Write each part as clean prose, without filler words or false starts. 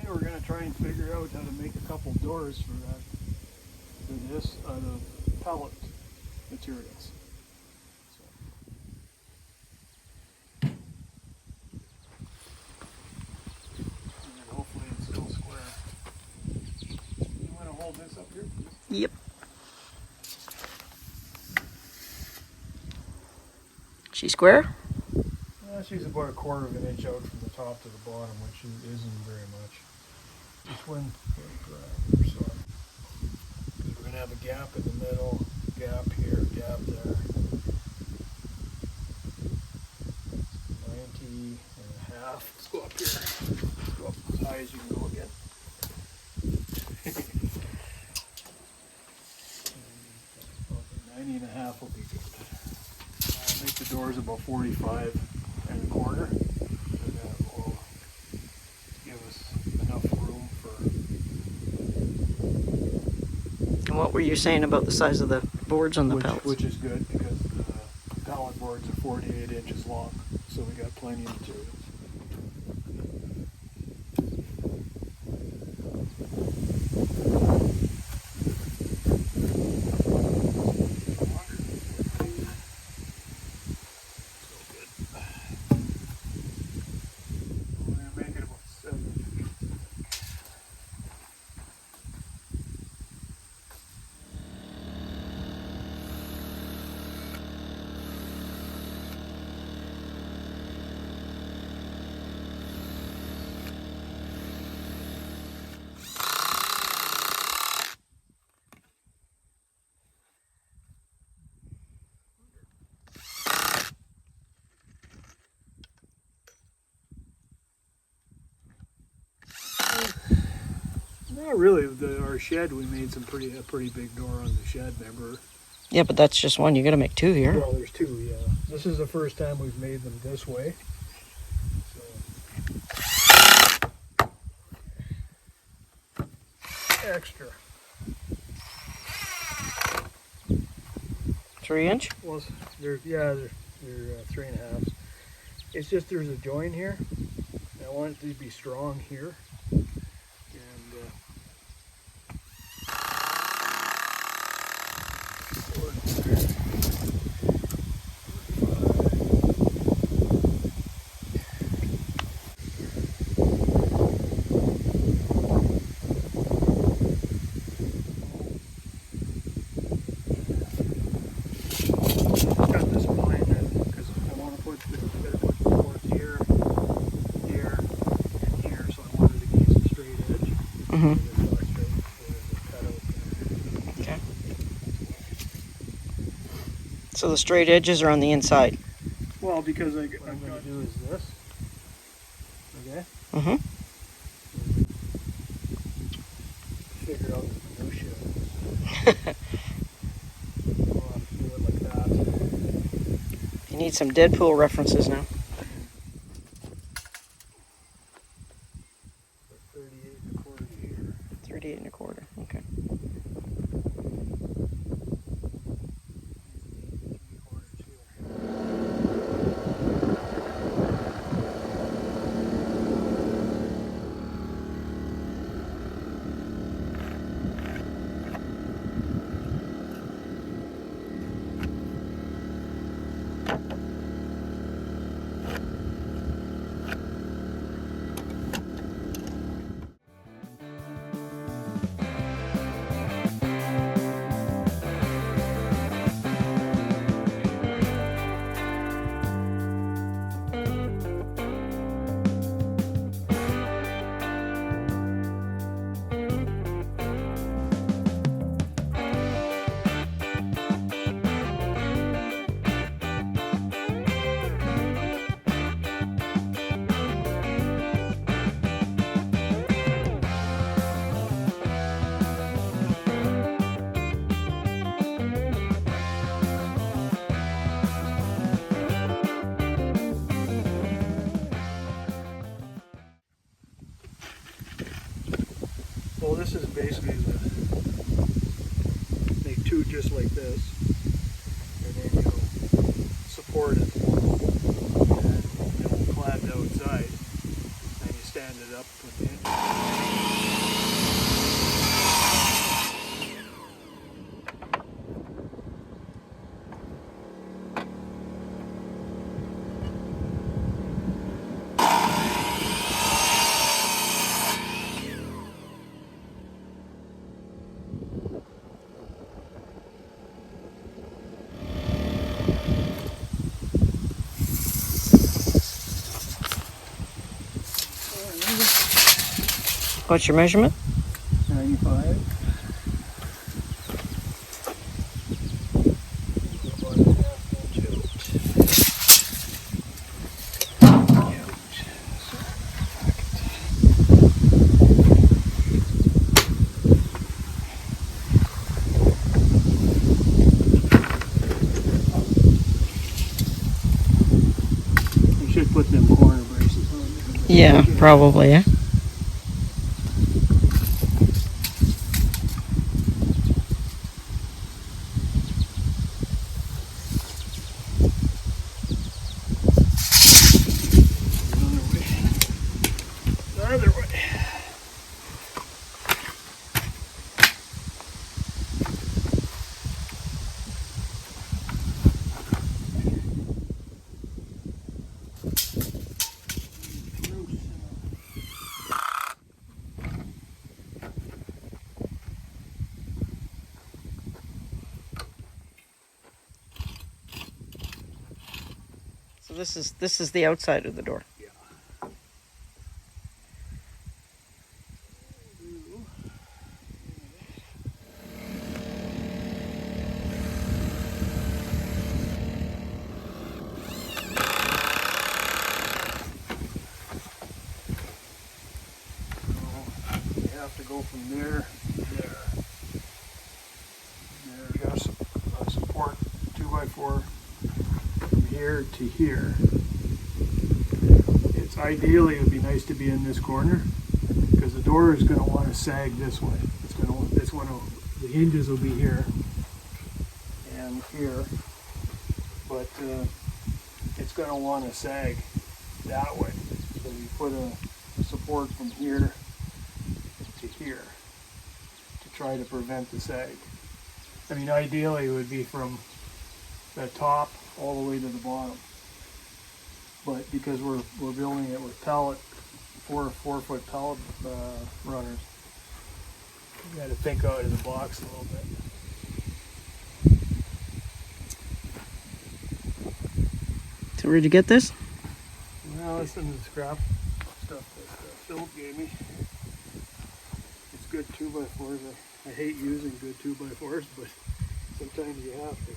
Eventually we're going to try and figure out how to make a couple doors for this out of pallet materials. So. And hopefully it's still square. You want to hold this up here? Yep. She square? She's about 1/4 of an inch out from the top to the bottom, which isn't very much. This one, so we're going to have a gap in the middle, gap here, gap there. 90.5. Let's go up here. Go up as high as you can go again. 90.5 will be good. I'll make the doors about 45.25, and that will give us enough room for. And what were you saying about the size of the boards on the pallets? Which is good because the pallet boards are 48 inches long, so we got plenty of materials. Not really. Our shed, we made a pretty big door on the shed, remember? Yeah, but that's just one. You got to make two here. Well, there's two, yeah. This is the first time we've made them this way. So. Extra. 3 inch? Well, they're 3.5. It's just there's a joint here. I want it to be strong here. Okay. So the straight edges are on the inside. Well, because what I'm going to do is this. Okay. Mm-hmm. Figure out the minutia. We'll have to do it like that. You need some Deadpool references now. 38.25 here. 38.25. Okay. Well, this is basically make two just like this, and then you'll support it, and it'll clad outside, and you stand it up with the What's your measurement? 95. About a half inch out. You should put them corner braces on. Yeah, probably, yeah. Other way. So this is the outside of the door. Yeah. You have to go from there to there. There's got a support 2x4 from here to here. It's ideally it would be nice to be in this corner because the door is going to want to sag this way. It's going to this one. The hinges will be here and here, but it's going to want to sag that way. So you put a support from here to here to try to prevent the sag. I mean, ideally it would be from the top all the way to the bottom. But because we're building it with pallet, 4-foot pallet runners, you got to think out of the box a little bit. So where'd you get this? Well, this is the scrap stuff that Philip gave me. It's good 2x4s. I hate using good 2x4s, but sometimes you have to.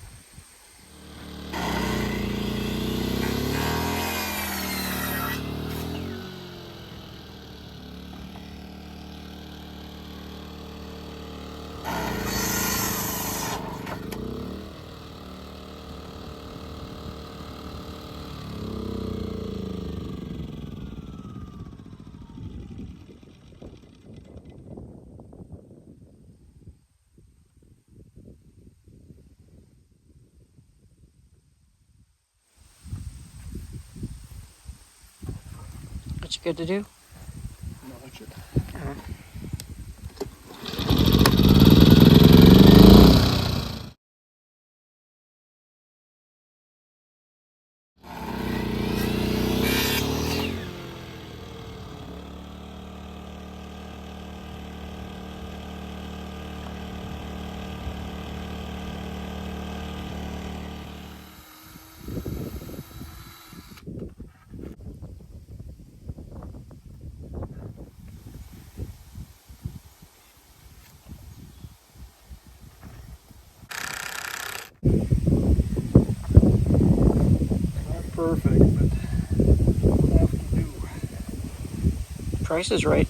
What you good to do? Notch it. Not perfect, but we'll have to do. Price is right.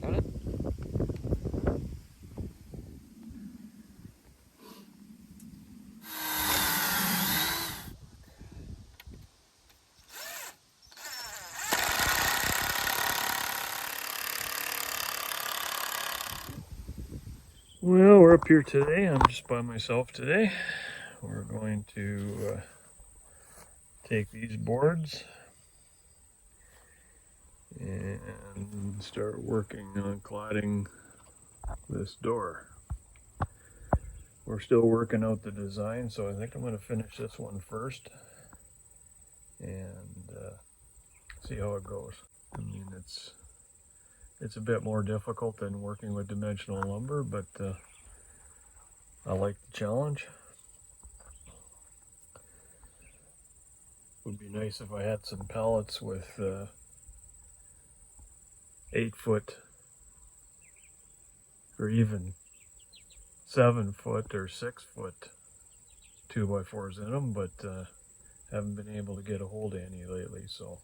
Got it? Well, we're up here today. I'm just by myself today. We're going to take these boards and start working on cladding this door. We're still working out the design, so I think I'm going to finish this one first and see how it goes. I mean, It's a bit more difficult than working with dimensional lumber, but I like the challenge. Would be nice if I had some pallets with 8-foot or even 7-foot or 6-foot 2x4s in them, but haven't been able to get a hold of any lately. So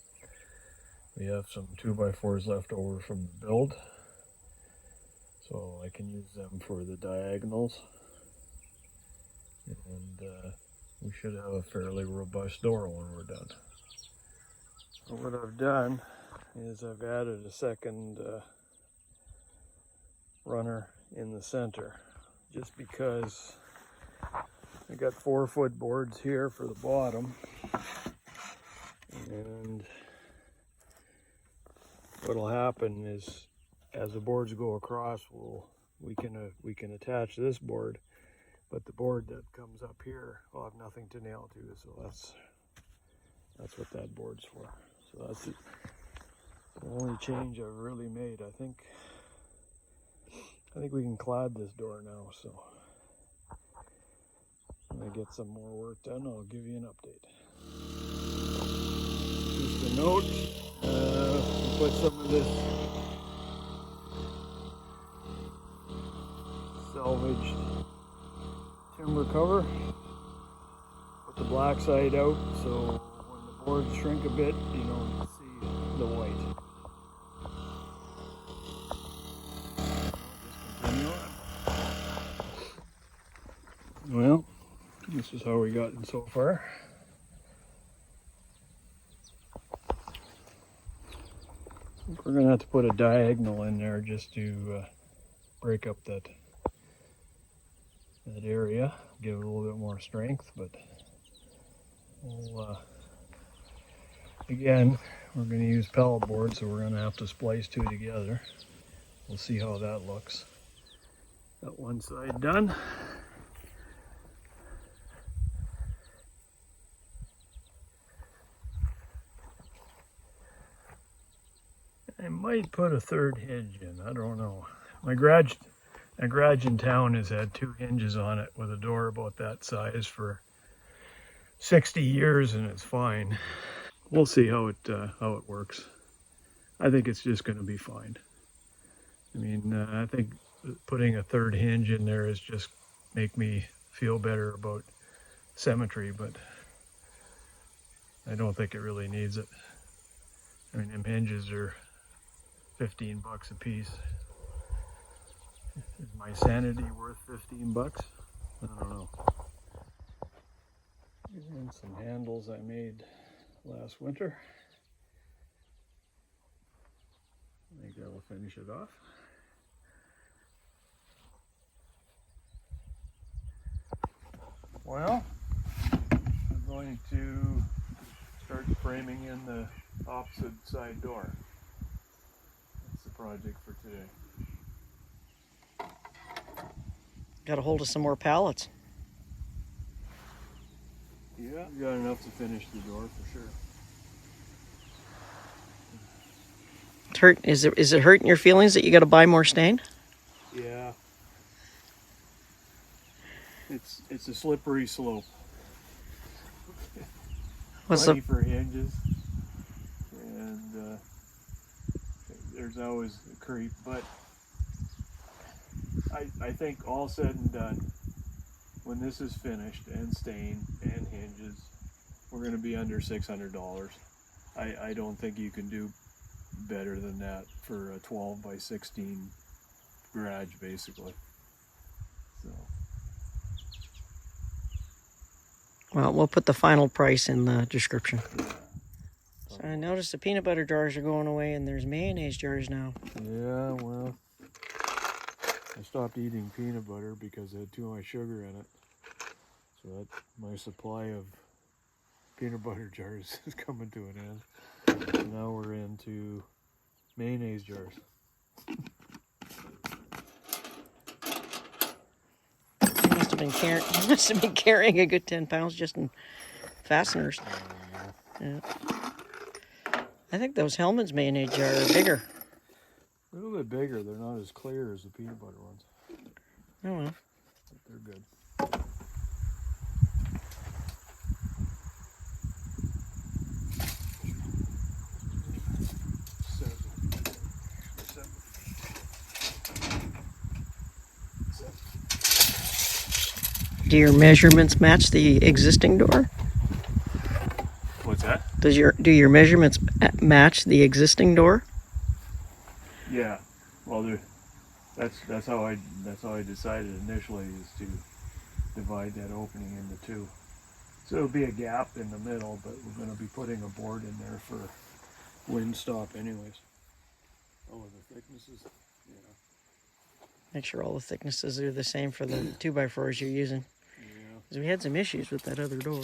we have some 2x4s left over from the build, so I can use them for the diagonals, and we should have a fairly robust door when we're done. So what I've done is I've added a second runner in the center, just because I got 4-foot boards here for the bottom, and what'll happen is as the boards go across, we can attach this board, but the board that comes up here will have nothing to nail to, so that's what that board's for. So that's the only change I've really made. I think we can clad this door now, so when I get some more work done, I'll give you an update. Just a note, put some of this salvaged timber cover, put the black side out, so when the boards shrink a bit, you don't see the white. Just continue on. Well, this is how we got in so far. We're gonna have to put a diagonal in there just to break up that area, give it a little bit more strength, but we'll, again, we're going to use pellet board, so we're going to have to splice two together. We'll see how that looks. Got one side done. I might put a third hinge in, I don't know. My garage in town has had 2 hinges on it with a door about that size for 60 years, and it's fine. We'll see how it works. I think it's just going to be fine. I mean, I think putting a third hinge in there is just make me feel better about symmetry, but I don't think it really needs it. I mean, them hinges are $15 a piece. Is my sanity worth $15? I don't know. And some handles I made last winter. I think that'll finish it off. Well, I'm going to start framing in the opposite side door. That's the project for today. Got a hold of some more pallets. Yeah, we got enough to finish the door for sure. It's hurt. Is it hurting your feelings that you got to buy more stain? Yeah. It's a slippery slope. What's Plenty for hinges, and there's always a creep, but I think all said and done, when this is finished and stained and hinges, we're going to be under $600. I don't think you can do better than that for a 12 by 16 garage, basically. So. Well, we'll put the final price in the description. Yeah. So I noticed the peanut butter jars are going away, and there's mayonnaise jars now. Yeah, well, I stopped eating peanut butter because it had too much sugar in it. So that my supply of peanut butter jars is coming to an end. So now we're into mayonnaise jars. You must have been carrying a good 10 pounds just in fasteners. Yeah. I think those Hellman's mayonnaise jar are bigger. A little bit bigger. They're not as clear as the peanut butter ones. Oh well. But they're good. Do your measurements match the existing door? What's that? Do your measurements match the existing door? Yeah. Well, that's how I decided initially, is to divide that opening into two. So it'll be a gap in the middle, but we're going to be putting a board in there for wind stop anyways. Oh, the thicknesses? Yeah. Make sure all the thicknesses are the same for the 2x4s you're using. Yeah. 'Cause we had some issues with that other door.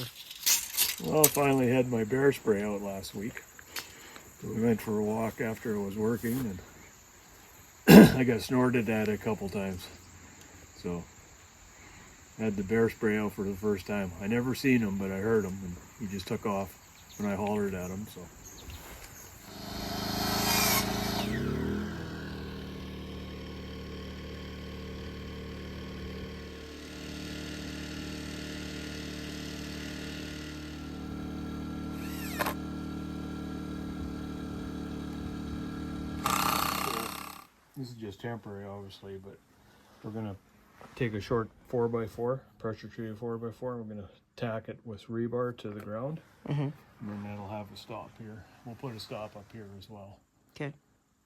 Well, I finally had my bear spray out last week. So we went for a walk after it was working, and I got snorted at a couple times. So I had the bear spray out for the first time. I never seen him, but I heard him, and he just took off when I hollered at him. So. This is just temporary, obviously, but we're gonna take a short 4x4, pressure treated 4x4, and we're gonna tack it with rebar to the ground, Mm-hmm. and then that'll have a stop here. We'll put a stop up here as well. Okay.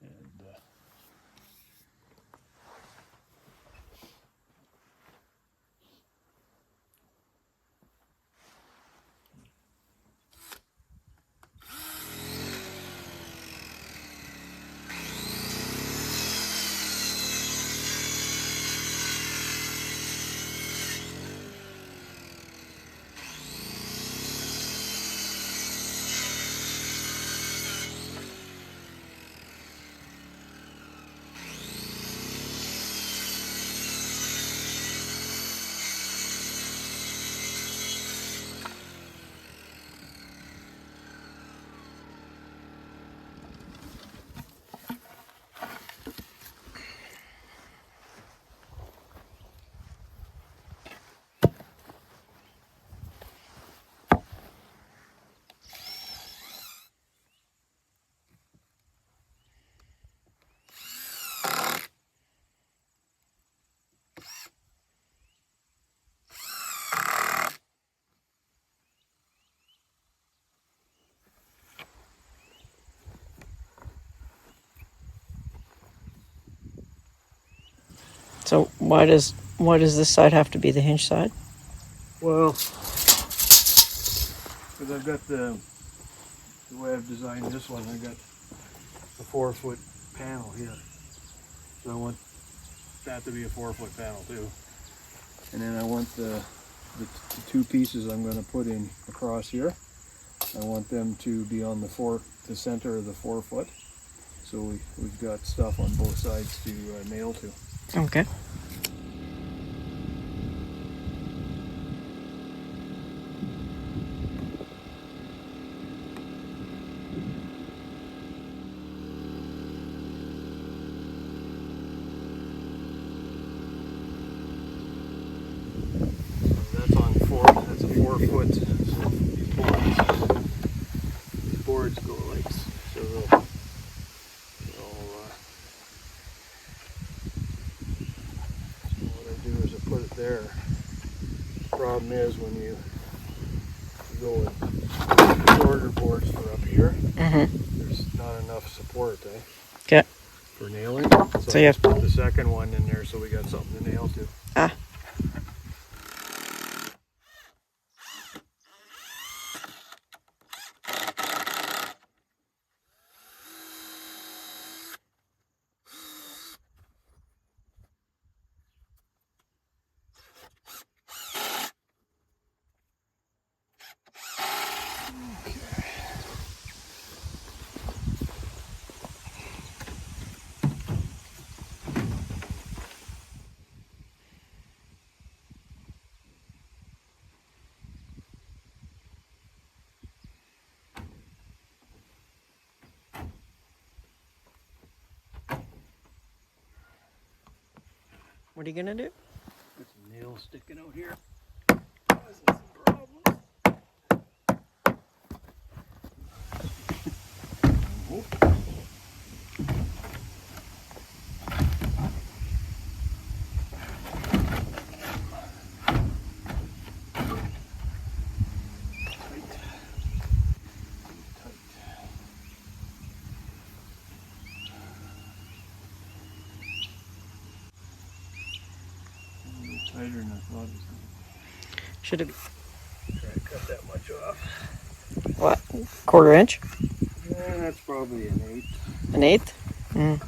And So why does this side have to be the hinge side? well, because I've got the way I've designed this one, I got a 4-foot panel here, so I want that to be a 4-foot panel too. And then I want the two pieces I'm going to put in across here, I want them to be on the center of the 4-foot, so we've got stuff on both sides to nail to. Okay. That's on that's a 4-foot. So these boards go like so. What I do is I put it there. Problem is when you go with shorter boards for up here, there's not enough support, Okay. for nailing. So you I have just put the second one in there so we got something to nail to. Ah. What are you gonna do? Got some nails sticking out here. Causing some problems. Tighter than I thought it was going to be. Should have. Try to cut that much off. What? Quarter inch? Yeah, that's probably an 1/8. An 1/8? Mm.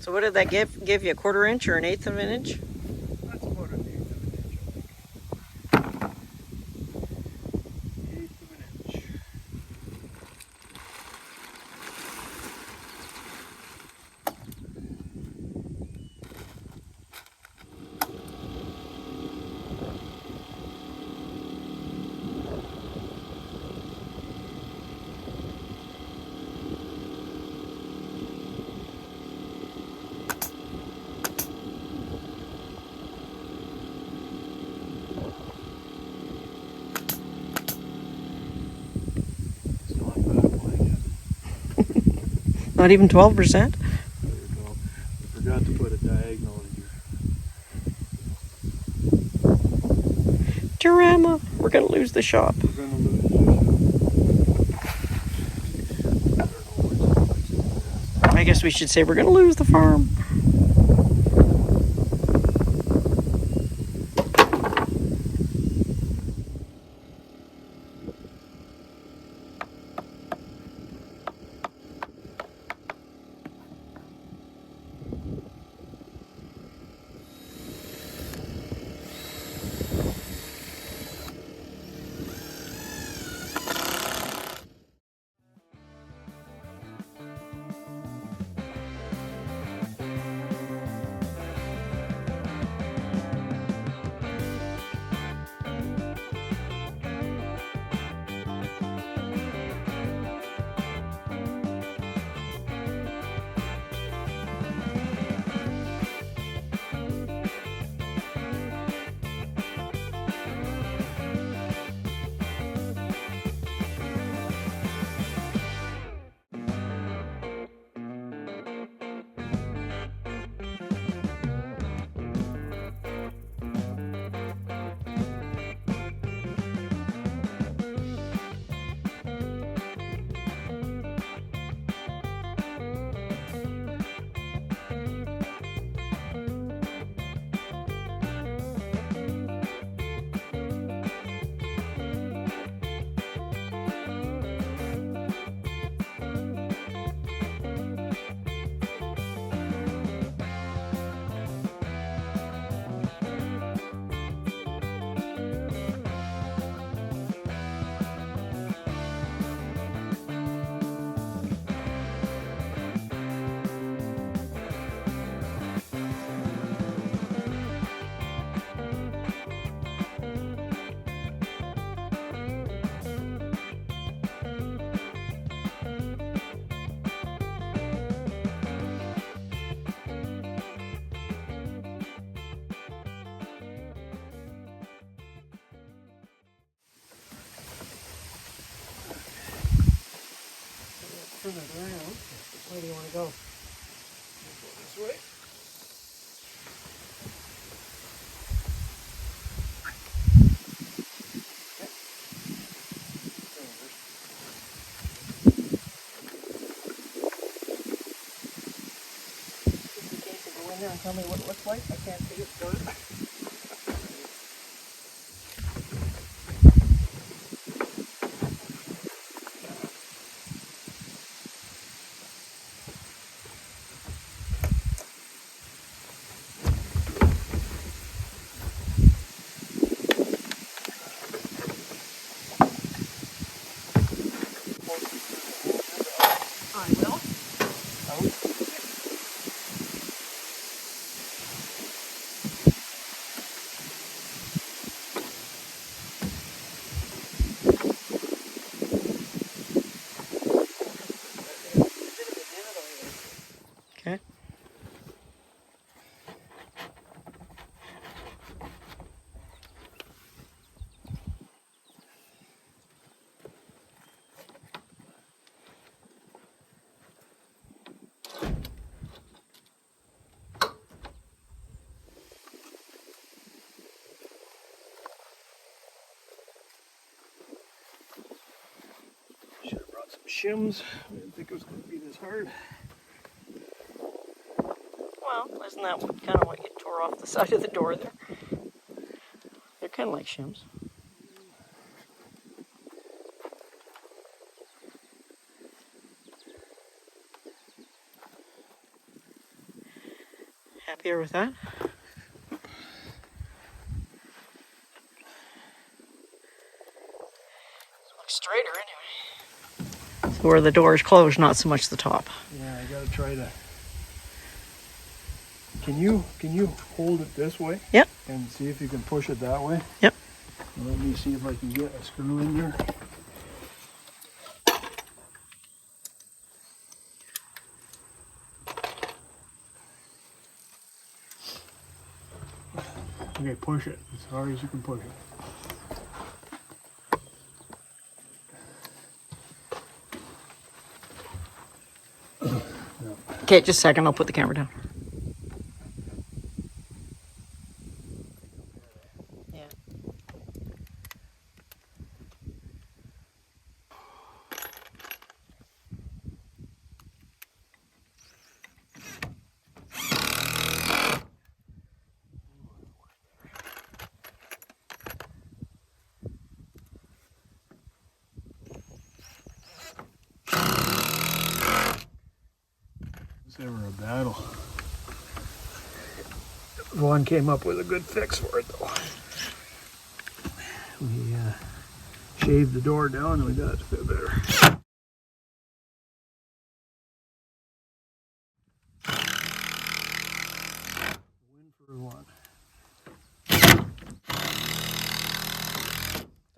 So what did that give you? A quarter inch or an 1/8 of an inch? That's about an 1/8 of an inch, I think. 1/8 of an inch. It's not bad playing it. Not even 12%? There you go. I forgot to put a diagonal in here. Tarama, we're gonna lose the shop. We're gonna lose this. I don't know what's the best. I guess we should say we're gonna lose the farm. Turn it around. Where do you want to go? Go this way. Just in case you go in there and tell me what it looks like. I can't see it. shims. I didn't think it was going to be this hard. Well, isn't that kind of what you tore off the side of the door there? They're kind of like shims. Happier with that? Looks straighter anyway. So where the door is closed, not so much the top. Yeah, I gotta try to. Can you hold it this way? Yep. And see if you can push it that way? Yep. Let me see if I can get a screw in there. Okay, push it as hard as you can push it. Okay, just a second. I'll put the camera down. Yeah. It's ever a battle. Vaughn came up with a good fix for it though. We shaved the door down and we got it to fit better. Win for one.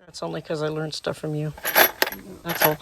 That's only because I learned stuff from you. That's all.